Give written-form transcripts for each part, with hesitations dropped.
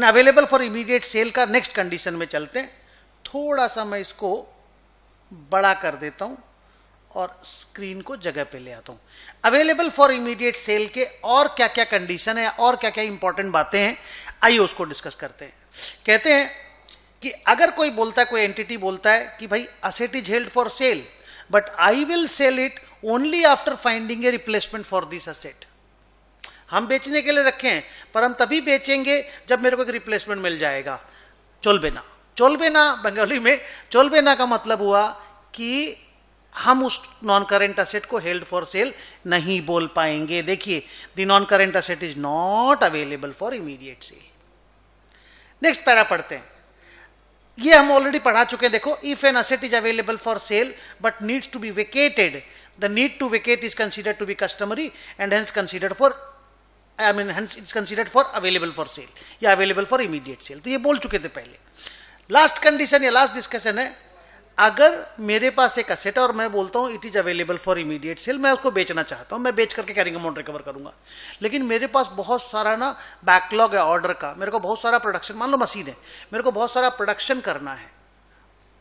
Available for immediate cell का next condition में चलते हैं। थोड़ा सा मैं इसको बड़ा कर देता हूं और स्क्रीन को जगह पे ले आता हूं। अवेलेबल फॉर इमीडिएट सेल के और क्या क्या कंडीशन है और क्या क्या इंपॉर्टेंट बातें हैं, आइए उसको डिस्कस करते हैं। कहते हैं कि अगर कोई बोलता है, कोई एंटिटी बोलता है कि भाई asset is held for sale but I will sell it only after finding a replacement for this asset. हम बेचने के लिए रखे हैं पर हम तभी बेचेंगे जब मेरे को एक रिप्लेसमेंट मिल जाएगा। चोलबेना, चोलबेना बंगाली में चोलबेना का मतलब हुआ कि हम उस नॉन करेंट असेट को हेल्ड फॉर सेल नहीं बोल पाएंगे। देखिए, the non current asset is not available for immediate sale. Next para पढ़ते हैं। ये हम ऑलरेडी पढ़ा चुके हैं। देखो, if an asset is available for sale but needs to be vacated, the need to vacate is considered to be customary and hence considered for hence it's considered for available for sale या available for immediate sale। तो ये बोल चुके थे पहले। Last condition या last discussion है, अगर मेरे पास एक असेट है और मैं बोलता हूं it is available for immediate sale, मैं उसको बेचना चाहता हूं, मैं बेच करके कैरिंग अमाउंट रिकवर करूंगा, लेकिन मेरे पास बहुत सारा ना बैकलॉग है ऑर्डर का, मेरे को बहुत सारा प्रोडक्शन, मान लो मशीन है, मेरे को बहुत सारा प्रोडक्शन करना है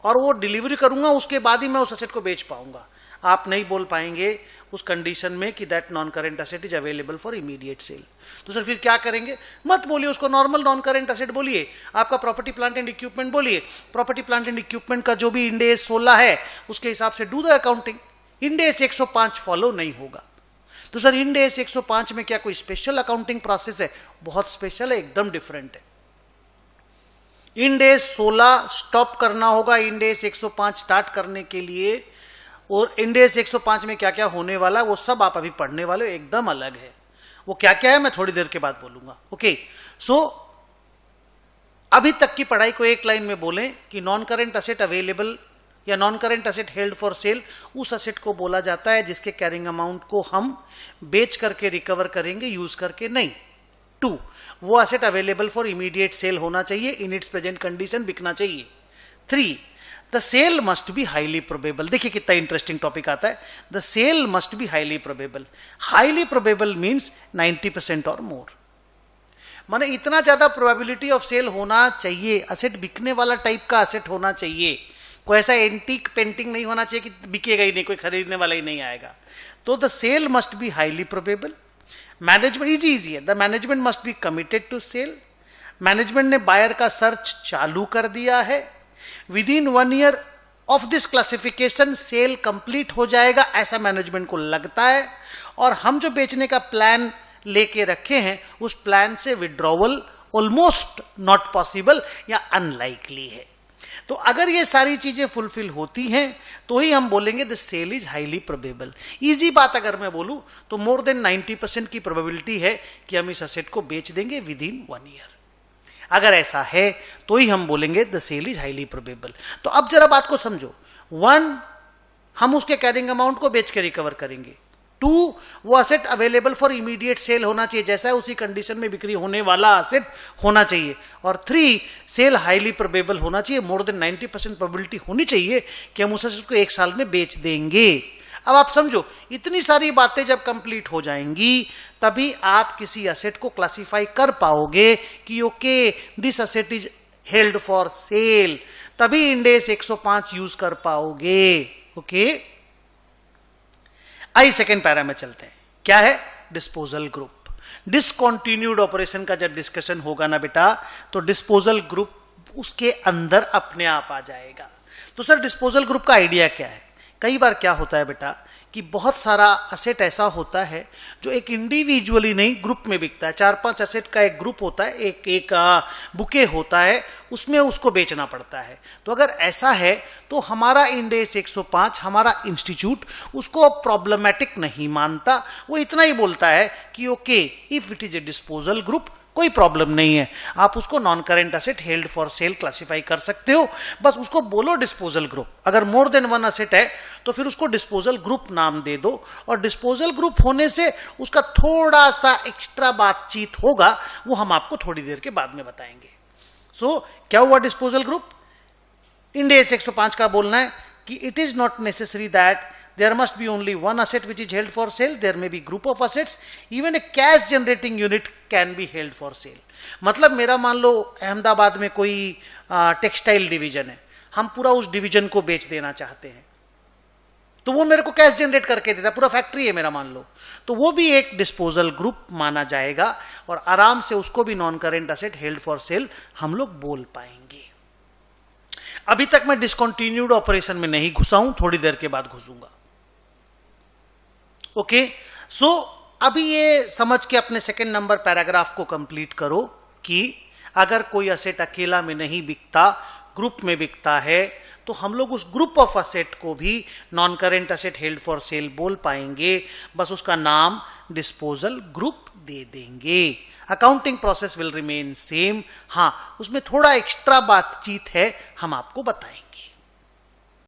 और वो डिलीवरी करूंगा, उसके बाद ही मैं उस असेट को बेच पाऊंगा। आप नहीं बोल पाएंगे उस कंडीशन में कि that non current asset is available for immediate sale. तो सर फिर क्या करेंगे? मत बोलिए उसको नॉर्मल नॉन करेंट असेट बोलिए, आपका प्रॉपर्टी प्लांट एंड इक्विपमेंट बोलिए। प्रॉपर्टी प्लांट एंड इक्विपमेंट का जो भी इंड एस 16 है उसके हिसाब से do the accounting. End S 105 follow नहीं होगा। तो सर इंड एस 105 में क्या कोई स्पेशल अकाउंटिंग प्रोसेस है? बहुत स्पेशल है, एकदम डिफरेंट है। इंड एस 16 स्टॉप करना होगा इंड एस 105 स्टार्ट करने के लिए, और इंड एस 105 में क्या क्या होने वाला है वो सब आप अभी पढ़ने वाले हो, एकदम अलग है। वो क्या क्या है मैं थोड़ी देर के बाद बोलूंगा। ओके, सो अभी तक की पढ़ाई को एक लाइन में बोलें कि नॉन करेंट असेट अवेलेबल या non current asset held for cell उस असेट को बोला जाता है जिसके कैरिंग अमाउंट को हम बेच करके रिकवर करेंगे, यूज करके नहीं। 2, वो asset available for immediate sale होना चाहिए, इन इट्स प्रेजेंट कंडीशन बिकना चाहिए। 3, the sale must be highly probable. देखिए कितना इंटरेस्टिंग टॉपिक आता है। The sale must be highly probable. Highly probable means 90% और मोर, माने इतना ज्यादा प्रोबेबिलिटी ऑफ सेल होना चाहिए, असेट बिकने वाला टाइप का असेट होना चाहिए। कोई ऐसा एंटीक पेंटिंग नहीं होना चाहिए कि बिकेगा ही नहीं, कोई खरीदने वाला ही नहीं आएगा। तो the sale must be highly probable. Management easy है, the management must be committed to sale. Management ने बायर का सर्च चालू कर दिया है। Within 1 year of this classification sale complete हो जाएगा ऐसा मैनेजमेंट को लगता है, और हम जो बेचने का प्लान लेके रखे हैं उस प्लान से विड्रॉवल ऑलमोस्ट नॉट पॉसिबल या अनलाइकली है। तो अगर ये सारी चीजें फुलफिल होती हैं तो ही हम बोलेंगे the sale is highly probable. Easy बात अगर मैं बोलूं तो मोर देन 90% की प्रोबेबिलिटी है कि हम इस असेट को बेच देंगे विदिन 1 ईयर। अगर ऐसा है तो ही हम बोलेंगे the sale is highly probable. तो अब जरा बात को समझो। 1, हम उसके कैरिंग अमाउंट को बेच के रिकवर करेंगे। 2, वो asset available for immediate sale होना चाहिए, जैसा है उसी कंडीशन में बिक्री होने वाला असेट होना चाहिए। और 3, सेल हाईली प्रोबेबल होना चाहिए, मोर देन 90% प्रोबेबिलिटी होनी चाहिए कि हम उस असेट को 1 साल में बेच देंगे। अब आप समझो, इतनी सारी बातें जब कंप्लीट हो जाएंगी तभी आप किसी असेट को क्लासिफाई कर पाओगे कि okay this asset is held for cell, तभी इंड एस 105 यूज कर पाओगे। ओके, आई सेकेंड पैरा में चलते हैं। क्या है? Disposal group. डिसकंटिन्यूड ऑपरेशन का जब डिस्कशन होगा ना बेटा, तो डिस्पोजल ग्रुप उसके अंदर अपने आप आ जाएगा। तो सर डिस्पोजल ग्रुप का आइडिया क्या है? कई बार क्या होता है बेटा कि बहुत सारा असेट ऐसा होता है जो एक इंडिविजुअली नहीं ग्रुप में बिकता है। 4-5 असेट का एक ग्रुप होता है, एक बुके होता है, उसमें उसको बेचना पड़ता है। तो अगर ऐसा है तो हमारा इंड एस 105, हमारा इंस्टीट्यूट उसको प्रॉब्लमेटिक नहीं मानता। वो इतना ही बोलता है कि okay if it is a disposal group कोई प्रॉब्लम नहीं है, आप उसको non current asset held for cell classify कर सकते हो, बस उसको बोलो डिस्पोजल ग्रुप। अगर मोर देन 1 असेट है तो फिर उसको डिस्पोजल ग्रुप नाम दे दो, और डिस्पोजल ग्रुप होने से उसका थोड़ा सा एक्स्ट्रा बातचीत होगा, वो हम आपको थोड़ी देर के बाद में बताएंगे। सो क्या हुआ डिस्पोजल ग्रुप? इंड एस 105 का बोलना है कि it is not necessary that there must be only one asset which is held for sale, there may be group of assets, even a cash generating unit can be held for sale. मतलब मेरा मान लो अहमदाबाद में कोई textile division है, हम पूरा उस division को बेच देना चाहते हैं, तो वो मेरे को कैश जनरेट करके देता है, पूरा फैक्ट्री है मेरा मान लो, तो वो भी एक डिस्पोजल ग्रुप माना जाएगा और आराम से उसको भी non current asset held for cell हम लोग बोल पाएंगे। अभी तक मैं डिसकंटिन्यूड ऑपरेशन में नहीं घुसा हूं, थोड़ी देर के बाद घुसूंगा। ओके, सो अभी ये समझ के अपने सेकंड नंबर पैराग्राफ को कंप्लीट करो कि अगर कोई असेट अकेला में नहीं बिकता, ग्रुप में बिकता है, तो हम लोग उस ग्रुप ऑफ असेट को भी non current asset held for cell बोल पाएंगे, बस उसका नाम डिस्पोजल ग्रुप दे देंगे। Accounting process will remain same, हाँ उसमें थोड़ा एक्स्ट्रा बातचीत है, हम आपको बताएंगे।